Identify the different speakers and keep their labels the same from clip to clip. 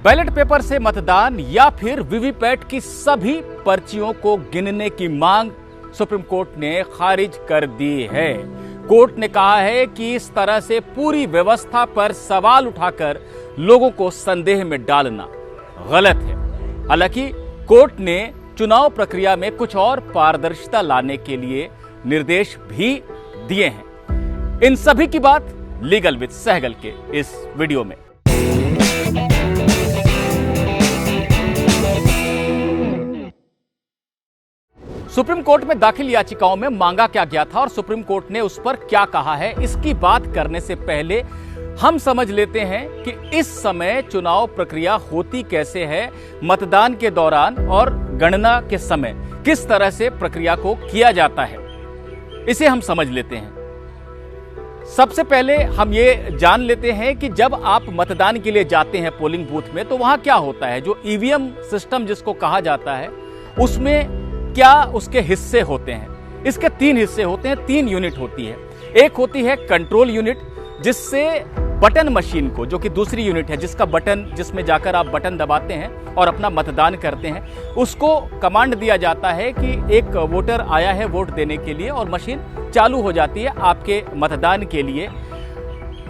Speaker 1: Ballot paper से मतदान या फिर वीवीपैट की सभी पर्चियों को गिनने की मांग सुप्रीम कोर्ट ने खारिज कर दी है। कोर्ट ने कहा है कि इस तरह से पूरी व्यवस्था पर सवाल उठाकर लोगों को संदेह में डालना गलत है। हालांकि कोर्ट ने चुनाव प्रक्रिया में कुछ और पारदर्शिता लाने के लिए निर्देश भी दिए हैं। इन सभी की बात लीगल विद सहगल के इस वीडियो में। सुप्रीम कोर्ट में दाखिल याचिकाओं में मांगा क्या गया था और सुप्रीम कोर्ट ने उस पर क्या कहा है, इसकी बात करने से पहले हम समझ लेते हैं कि इस समय चुनाव प्रक्रिया होती कैसे है, मतदान के दौरान और गणना के समय किस तरह से प्रक्रिया को किया जाता है, इसे हम समझ लेते हैं। सबसे पहले हम ये जान लेते हैं कि जब आप मतदान के लिए जाते हैं पोलिंग बूथ में, तो वहां क्या होता है। जो ईवीएम सिस्टम जिसको कहा जाता है, उसमें क्या उसके हिस्से होते हैं। इसके 3 हिस्से होते हैं, 3 यूनिट होती है। एक होती है कंट्रोल यूनिट, जिससे बटन मशीन को, जो कि दूसरी यूनिट है जिसका बटन, जिसमें जाकर आप बटन दबाते हैं और अपना मतदान करते हैं, उसको कमांड दिया जाता है कि एक वोटर आया है वोट देने के लिए और मशीन चालू हो जाती है आपके मतदान के लिए।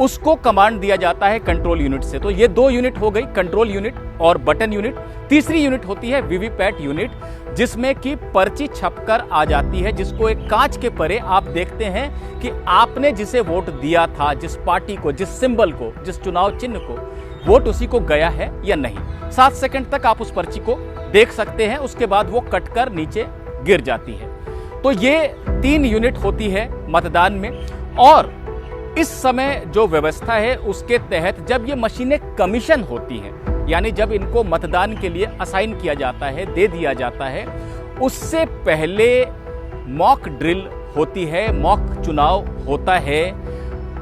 Speaker 1: उसको कमांड दिया जाता है कंट्रोल यूनिट से। तो ये 2 यूनिट हो गई, कंट्रोल यूनिट और बटन यूनिट। तीसरी यूनिट होती है वीवीपैट यूनिट, जिसमें कि पर्ची छपकर आ जाती है, जिसको एक कांच के परे आप देखते हैं कि आपने जिसे वोट दिया था, जिस पार्टी को, जिस सिंबल को, जिस चुनाव चिन्ह को, वोट उसी को गया है या नहीं। 7 सेकंड तक आप उस पर्ची को देख सकते हैं, उसके बाद वो कटकर नीचे गिर जाती है। तो ये 3 यूनिट होती है मतदान में। और इस समय जो व्यवस्था है उसके तहत जब ये मशीनें कमीशन होती हैं, यानी जब इनको मतदान के लिए असाइन किया जाता है, दे दिया जाता है, उससे पहले मॉक ड्रिल होती है, मॉक चुनाव होता है।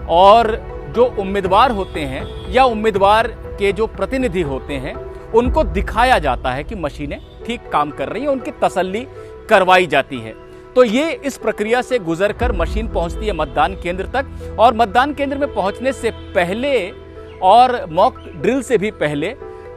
Speaker 1: और जो उम्मीदवार होते हैं या उम्मीदवार के जो प्रतिनिधि होते हैं, उनको दिखाया जाता है कि मशीनें ठीक काम कर रही हैं, उनकी तसल्ली करवाई जाती है। तो ये इस प्रक्रिया से गुजरकर मशीन पहुंचती है मतदान केंद्र तक। और मतदान केंद्र में पहुंचने से पहले और मॉक ड्रिल से भी पहले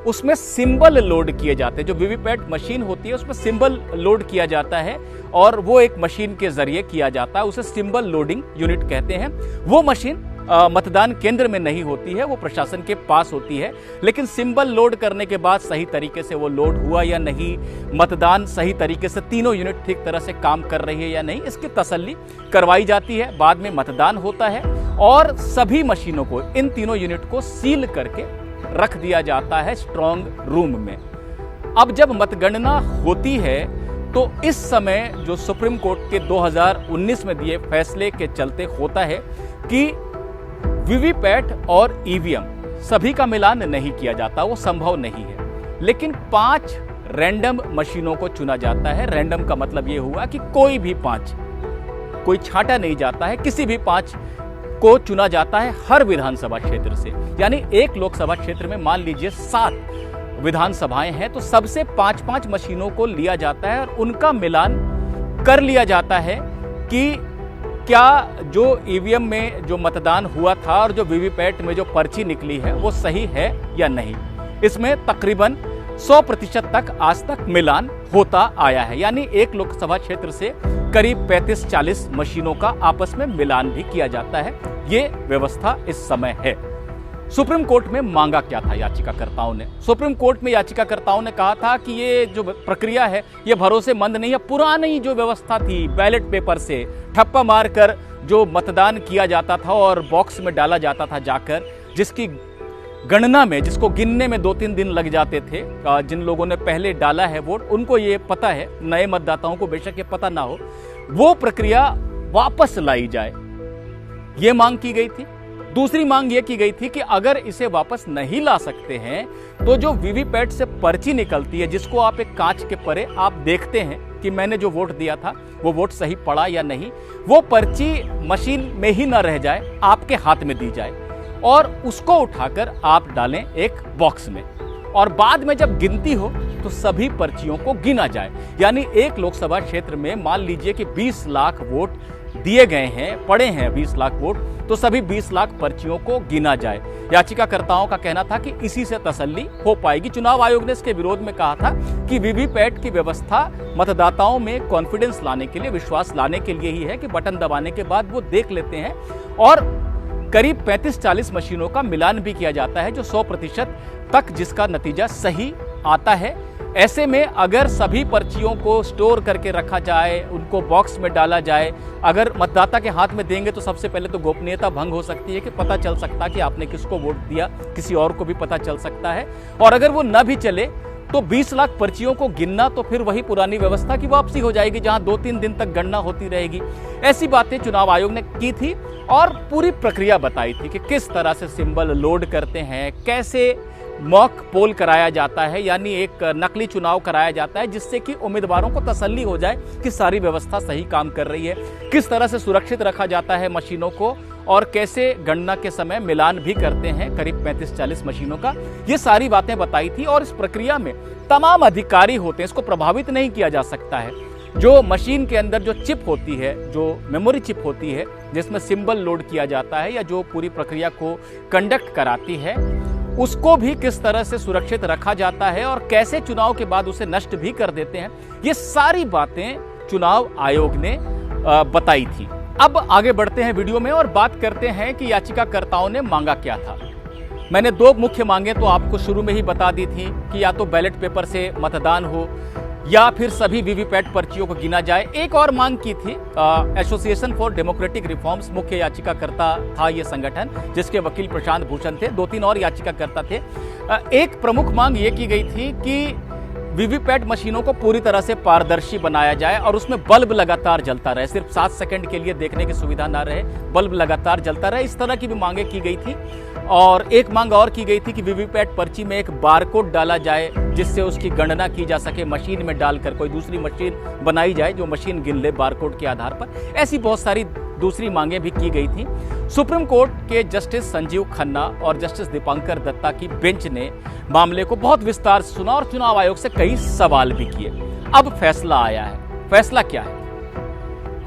Speaker 1: उसमें सिंबल लोड किए जाते हैं। जो वीवीपैट मशीन होती है उसमें सिंबल लोड किया जाता है और वो एक मशीन के जरिए किया जाता है, उसे सिंबल लोडिंग यूनिट कहते हैं। वो मशीन मतदान केंद्र में नहीं होती है, वो प्रशासन के पास होती है। लेकिन सिंबल लोड करने के बाद सही तरीके से वो लोड हुआ या नहीं, मतदान सही तरीके से, तीनों यूनिट ठीक तरह से काम कर रही है या नहीं, इसकी तसल्ली करवाई जाती है। बाद में मतदान होता है और सभी मशीनों को, इन तीनों यूनिट को सील करके रख दिया जाता है स्ट्रॉन्ग रूम में। अब जब मतगणना होती है तो इस समय जो सुप्रीम कोर्ट के 2019 में दिए फैसले के चलते होता है कि वीवीपैट और ईवीएम सभी का मिलान नहीं किया जाता, वो संभव नहीं है। लेकिन 5 रैंडम मशीनों को चुना जाता है। रैंडम का मतलब ये हुआ कि कोई भी 5, कोई छांटा नहीं जाता है, किसी भी 5 को चुना जाता है हर विधानसभा क्षेत्र से। यानी एक लोकसभा क्षेत्र में मान लीजिए 7 विधानसभाएं हैं, तो सबसे 5-5 मशीनों को लिया जाता है और उनका मिलान कर लिया जाता है कि क्या जो ईवीएम में जो मतदान हुआ था और जो वीवीपैट में जो पर्ची निकली है वो सही है या नहीं। इसमें तकरीबन 100% तक आज तक मिलान होता आया है। यानी एक लोकसभा क्षेत्र से करीब 35-40 मशीनों का आपस में मिलान भी किया जाता है। ये व्यवस्था इस समय है। सुप्रीम कोर्ट में मांगा क्या था याचिकाकर्ताओं ने? सुप्रीम कोर्ट में याचिकाकर्ताओं ने कहा था कि ये जो प्रक्रिया है ये भरोसेमंद नहीं है। पुरानी जो व्यवस्था थी, बैलेट पेपर से ठप्पा मारकर जो मतदान किया जाता था और बॉक्स में डाला जाता था जाकर, जिसकी गणना में, जिसको गिनने में 2-3 दिन लग जाते थे। जिन लोगों ने पहले डाला है वोट, उनको ये पता है, नए मतदाताओं को बेशक ये पता ना हो, वो प्रक्रिया वापस लाई जाए, ये मांग की गई थी। दूसरी मांग यह की गई थी कि अगर इसे वापस नहीं ला सकते हैं तो जो वीवीपैट से पर्ची निकलती है, जिसको आप एक कांच के परे आप देखते हैं कि मैंने जो वोट दिया था वो वोट सही पड़ा या नहीं, वो पर्ची मशीन में ही ना रह जाए, आपके हाथ में दी जाए और उसको उठाकर आप डालें एक बॉक्स में। और बाद में जब गिनती हो तो सभी पर्चियों को गिना जाए। यानी एक लोकसभा क्षेत्र में मान लीजिए कि 20 लाख वोट दिए गए हैं, पड़े हैं 20 लाख वोट, तो सभी 20 लाख पर्चियों को गिना जाए। याचिकाकर्ताओं का कहना था कि इसी से तसल्ली हो पाएगी। चुनाव आयोग ने इसके विरोध में कहा था कि वीवीपैट की व्यवस्था मतदाताओं में कॉन्फिडेंस लाने के लिए, विश्वास लाने के लिए ही है कि बटन दबाने के बाद वो देख लेते हैं, और करीब 35-40 मशीनों का मिलान भी किया जाता है जो 100% तक जिसका नतीजा सही आता है। ऐसे में अगर सभी पर्चियों को स्टोर करके रखा जाए, उनको बॉक्स में डाला जाए, अगर मतदाता के हाथ में देंगे तो सबसे पहले तो गोपनीयता भंग हो सकती है कि पता चल सकता है कि आपने किसको वोट दिया, किसी और को भी पता चल सकता है। और अगर वो न भी चले तो 20 लाख पर्चियों को गिनना तो फिर वही पुरानी व्यवस्था की वापसी हो जाएगी, जहां 2-3 दिन तक गणना होती रहेगी। ऐसी बातें चुनाव आयोग ने की थी और पूरी प्रक्रिया बताई थी कि किस तरह से सिंबल लोड करते हैं, कैसे मॉक पोल कराया जाता है, यानी एक नकली चुनाव कराया जाता है जिससे कि उम्मीदवारों को तसल्ली हो जाए कि सारी व्यवस्था सही काम कर रही है, किस तरह से सुरक्षित रखा जाता है मशीनों को, और कैसे गणना के समय मिलान भी करते हैं करीब 35-40 मशीनों का। ये सारी बातें बताई थी। और इस प्रक्रिया में तमाम अधिकारी होते हैं, इसको प्रभावित नहीं किया जा सकता है। जो मशीन के अंदर जो चिप होती है, जो मेमोरी चिप होती है जिसमें सिंबल लोड किया जाता है या जो पूरी प्रक्रिया को कंडक्ट कराती है, उसको भी किस तरह से सुरक्षित रखा जाता है और कैसे चुनाव के बाद उसे नष्ट भी कर देते हैं, ये सारी बातें चुनाव आयोग ने बताई थी। अब आगे बढ़ते हैं वीडियो में और बात करते हैं कि याचिकाकर्ताओं ने मांगा क्या था। मैंने 2 मुख्य मांगे तो आपको शुरू में ही बता दी थी कि या तो बैलेट पेपर से मतदान हो या फिर सभी वीवीपैट पर्चियों को गिना जाए। एक और मांग की थी एसोसिएशन फॉर डेमोक्रेटिक रिफॉर्म्स, मुख्य याचिकाकर्ता था ये संगठन जिसके वकील प्रशांत भूषण थे, 2-3 और याचिकाकर्ता थे। एक प्रमुख मांग ये की गई थी कि वीवीपैट मशीनों को पूरी तरह से पारदर्शी बनाया जाए और उसमें बल्ब लगातार जलता रहे, सिर्फ 7 सेकंड के लिए देखने की सुविधा ना रहे, बल्ब लगातार जलता रहे। इस तरह की भी मांगे की गई थी। और एक मांग और की गई थी कि वीवीपैट पर्ची में एक बारकोड डाला जाए जिससे उसकी गणना की जा सके, मशीन में डालकर कोई दूसरी मशीन बनाई जाए जो मशीन गिन ले बारकोड के आधार पर। ऐसी बहुत सारी दूसरी मांगे भी की गई थी। सुप्रीम कोर्ट के जस्टिस संजीव खन्ना और जस्टिस दीपांकर दत्ता की बेंच ने मामले को बहुत विस्तार से सुना और चुनाव आयोग से कई सवाल भी किए। अब फैसला आया है। फैसला क्या है?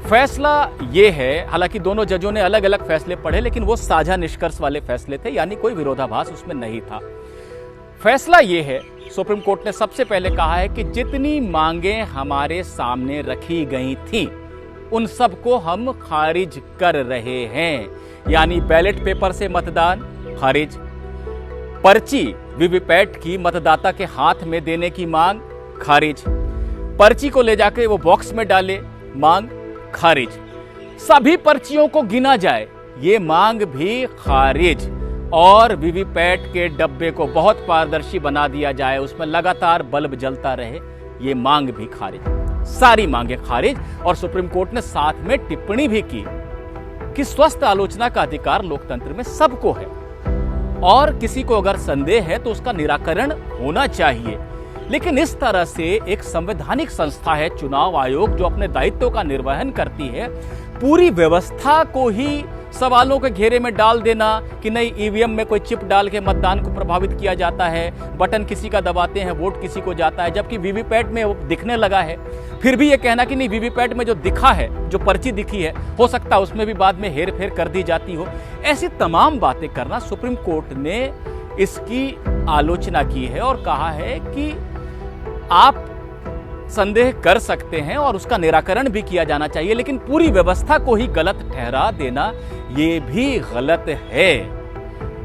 Speaker 1: फैसला ये है, हालांकि दोनों जजों ने अलग अलग फैसले पढ़े लेकिन वो साझा निष्कर्ष वाले फैसले थे, यानी कोई विरोधाभास उसमें नहीं था। फैसला ये है, सुप्रीम कोर्ट ने सबसे पहले कहा है कि जितनी मांगें हमारे सामने रखी गई थी उन सबको हम खारिज कर रहे हैं। यानी बैलेट पेपर से मतदान खारिज, पर्ची वीवीपैट की मतदाता के हाथ में देने की मांग खारिज, पर्ची को ले जाकर वो बॉक्स में डाले मांग खारिज, सभी पर्चियों को गिना जाए ये मांग भी खारिज, और वीवीपैट के डब्बे को बहुत पारदर्शी बना दिया जाए, उसमें लगातार बल्ब जलता रहे, ये मांग भी खारिज। सारी मांगे खारिज। और सुप्रीम कोर्ट ने साथ में टिप्पणी भी की कि स्वस्थ आलोचना का अधिकार लोकतंत्र में सबको है और किसी को अगर संदेह है तो उसका निराकरण होना चाहिए। लेकिन इस तरह से एक संवैधानिक संस्था है चुनाव आयोग जो अपने दायित्व का निर्वहन करती है, पूरी व्यवस्था को ही सवालों के घेरे में डाल देना कि नहीं ईवीएम में कोई चिप डाल के मतदान को प्रभावित किया जाता है, बटन किसी का दबाते हैं वोट किसी को जाता है, जबकि वीवीपैट में वो दिखने लगा है। फिर भी ये कहना कि नहीं वीवीपैट में जो दिखा है, जो पर्ची दिखी है, हो सकता है उसमें भी बाद में हेर फेर कर दी जाती हो। ऐसी तमाम बातें करना, सुप्रीम कोर्ट ने इसकी आलोचना की है और कहा है कि आप संदेह कर सकते हैं और उसका निराकरण भी किया जाना चाहिए, लेकिन पूरी व्यवस्था को ही गलत ठहरा देना ये भी गलत है।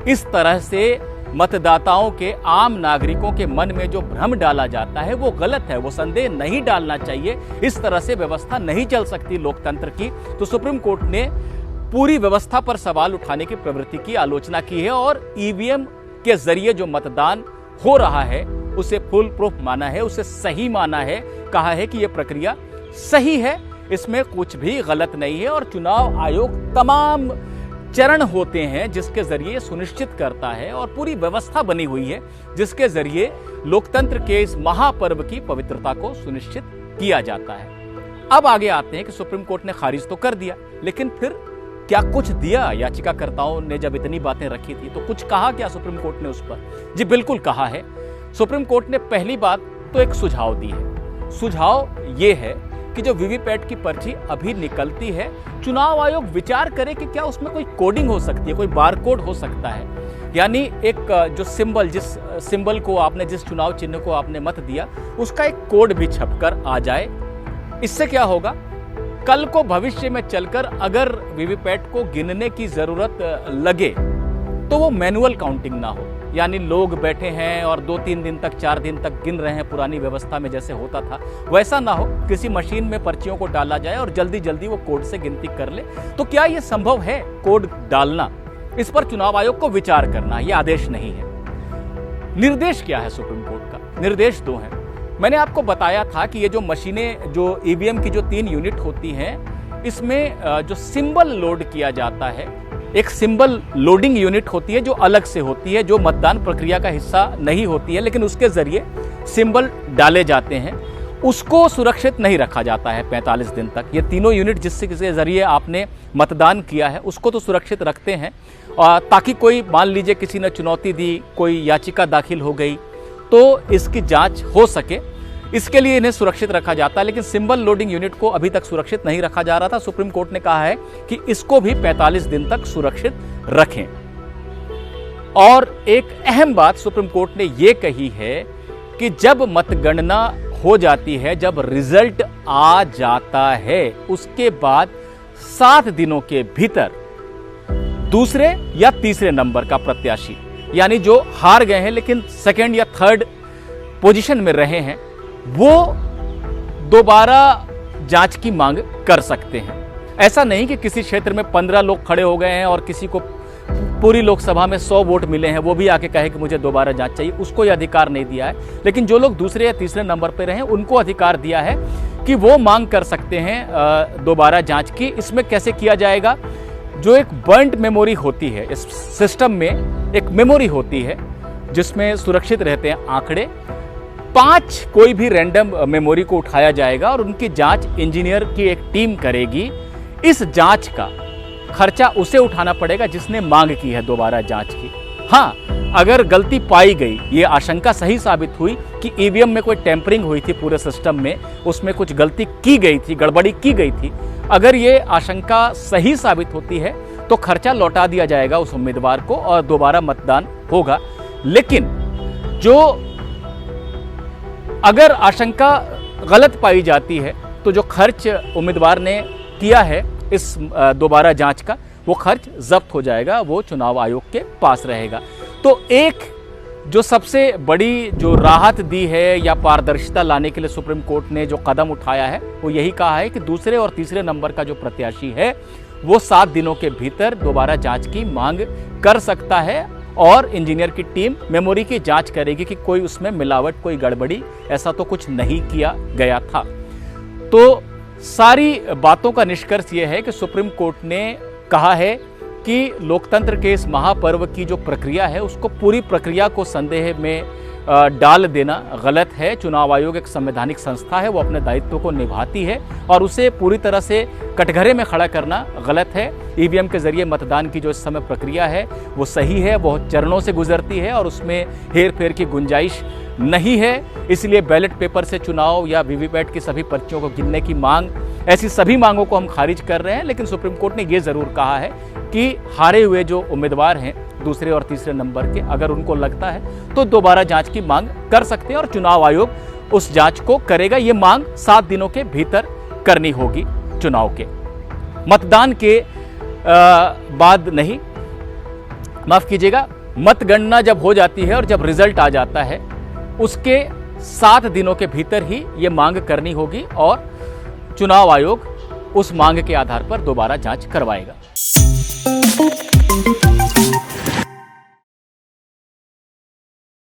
Speaker 1: इस तरह से मतदाताओं के, आम नागरिकों के मन में जो भ्रम डाला जाता है वो गलत है, वो संदेह नहीं डालना चाहिए। इस तरह से व्यवस्था नहीं चल सकती लोकतंत्र की। तो सुप्रीम कोर्ट ने पूरी व्यवस्था पर सवाल उठाने की प्रवृत्ति की आलोचना की है और ईवीएम के जरिए जो मतदान हो रहा है उसे फुल प्रूफ माना है, उसे सही माना है, कहा है कि यह प्रक्रिया सही है, इसमें कुछ भी गलत नहीं है। और चुनाव आयोग तमाम चरण होते हैं जिसके जरिए सुनिश्चित करता है और पूरी व्यवस्था बनी हुई है जिसके जरिए लोकतंत्र के इस महापर्व की पवित्रता को सुनिश्चित किया जाता है। अब आगे आते हैं कि सुप्रीम कोर्ट ने खारिज तो कर दिया, लेकिन फिर क्या कुछ दिया? याचिकाकर्ताओं ने जब इतनी बातें रखी थी तो कुछ कहा क्या सुप्रीम कोर्ट ने उस पर? जी बिल्कुल कहा है। सुप्रीम कोर्ट ने पहली बात तो एक सुझाव दी है। सुझाव ये है कि जो वीवीपैट की पर्ची अभी निकलती है, चुनाव आयोग विचार करे कि क्या उसमें कोई कोडिंग हो सकती है, कोई बारकोड हो सकता है, यानी एक जो सिंबल, जिस सिंबल को आपने, जिस चुनाव चिन्ह को आपने मत दिया, उसका एक कोड भी छपकर आ जाए। इससे क्या होगा, कल को भविष्य में चलकर अगर वीवीपैट को गिनने की जरूरत लगे तो वो मैनुअल काउंटिंग ना हो, यानी लोग बैठे हैं और 2-3 दिन तक, 4 दिन तक गिन रहे हैं पुरानी व्यवस्था में जैसे होता था, वैसा ना हो। किसी मशीन में पर्चियों को डाला जाए और जल्दी जल्दी वो कोड से गिनती कर ले। तो क्या ये संभव है कोड डालना? इस पर चुनाव आयोग को विचार करना, ये आदेश नहीं है। निर्देश क्या है सुप्रीम कोर्ट का? निर्देश 2 हैं। मैंने आपको बताया था कि ये जो मशीनें, जो ईवीएम की जो 3 यूनिट होती हैं, इसमें जो सिंबल लोड किया जाता है, एक सिंबल लोडिंग यूनिट होती है जो अलग से होती है, जो मतदान प्रक्रिया का हिस्सा नहीं होती है, लेकिन उसके जरिए सिंबल डाले जाते हैं। उसको सुरक्षित नहीं रखा जाता है 45 दिन तक। ये तीनों यूनिट जिसके जरिए आपने मतदान किया है उसको तो सुरक्षित रखते हैं, ताकि कोई, मान लीजिए किसी ने चुनौती दी, कोई याचिका दाखिल हो गई, तो इसकी जांच हो सके, इसके लिए इन्हें सुरक्षित रखा जाता है। लेकिन सिंबल लोडिंग यूनिट को अभी तक सुरक्षित नहीं रखा जा रहा था। सुप्रीम कोर्ट ने कहा है कि इसको भी 45 दिन तक सुरक्षित रखें। और एक अहम बात सुप्रीम कोर्ट ने यह कही है कि जब मतगणना हो जाती है, जब रिजल्ट आ जाता है, उसके बाद 7 दिनों के भीतर दूसरे या तीसरे नंबर का प्रत्याशी, यानी जो हार गए हैं लेकिन सेकंड या थर्ड पोजीशन में रहे हैं, वो दोबारा जांच की मांग कर सकते हैं। ऐसा नहीं कि किसी क्षेत्र में 15 लोग खड़े हो गए हैं और किसी को पूरी लोकसभा में 100 वोट मिले हैं, वो भी आके कहे कि मुझे दोबारा जांच चाहिए, उसको यह अधिकार नहीं दिया है। लेकिन जो लोग दूसरे या तीसरे नंबर पर रहे, उनको अधिकार दिया है कि वो मांग कर सकते हैं दोबारा जांच की। इसमें कैसे किया जाएगा? जो एक बर्न्ड मेमोरी होती है, इस सिस्टम में एक मेमोरी होती है जिसमें सुरक्षित रहते हैं आंकड़े। 5 कोई भी रैंडम मेमोरी को उठाया जाएगा और उनकी जांच इंजीनियर की एक टीम करेगी। इस जांच का खर्चा उसे उठाना पड़ेगा जिसने मांग की है दोबारा जांच की। हाँ, अगर गलती पाई गई, ये आशंका सही साबित हुई कि ईवीएम में कोई टेम्परिंग हुई थी, पूरे सिस्टम में उसमें कुछ गलती की गई थी, गड़बड़ी की गई थी, अगर ये आशंका सही साबित होती है तो खर्चा लौटा दिया जाएगा उस उम्मीदवार को और दोबारा मतदान होगा। लेकिन जो अगर आशंका गलत पाई जाती है तो जो खर्च उम्मीदवार ने किया है इस दोबारा जांच का, वो खर्च जब्त हो जाएगा, वो चुनाव आयोग के पास रहेगा। तो एक जो सबसे बड़ी जो राहत दी है या पारदर्शिता लाने के लिए सुप्रीम कोर्ट ने जो कदम उठाया है, वो यही कहा है कि दूसरे और तीसरे नंबर का जो प्रत्याशी है वो 7 दिनों के भीतर दोबारा जांच की मांग कर सकता है और इंजीनियर की टीम मेमोरी की जांच करेगी कि कोई उसमें मिलावट, कोई गड़बड़ी, ऐसा तो कुछ नहीं किया गया था। तो सारी बातों का निष्कर्ष यह है कि सुप्रीम कोर्ट ने कहा है कि लोकतंत्र के इस महापर्व की जो प्रक्रिया है, उसको, पूरी प्रक्रिया को संदेह में डाल देना गलत है। चुनाव आयोग एक संवैधानिक संस्था है, वो अपने दायित्व को निभाती है और उसे पूरी तरह से कटघरे में खड़ा करना गलत है। ईवीएम के जरिए मतदान की जो इस समय प्रक्रिया है वो सही है, बहुत चरणों से गुजरती है और उसमें हेर फेर की गुंजाइश नहीं है। इसलिए बैलेट पेपर से चुनाव या वीवीपैट की सभी पर्चियों को गिनने की मांग, ऐसी सभी मांगों को हम खारिज कर रहे हैं। लेकिन सुप्रीम कोर्ट ने यह जरूर कहा है कि हारे हुए जो उम्मीदवार हैं दूसरे और तीसरे नंबर के, अगर उनको लगता है तो दोबारा जांच की मांग कर सकते हैं और चुनाव आयोग उस जांच को करेगा। ये मांग 7 दिनों के भीतर करनी होगी। चुनाव के मतदान के बाद नहीं, माफ कीजिएगा, मतगणना जब हो जाती है और जब रिजल्ट आ जाता है उसके 7 दिनों के भीतर ही ये मांग करनी होगी और चुनाव आयोग उस मांग के आधार पर दोबारा जांच करवाएगा।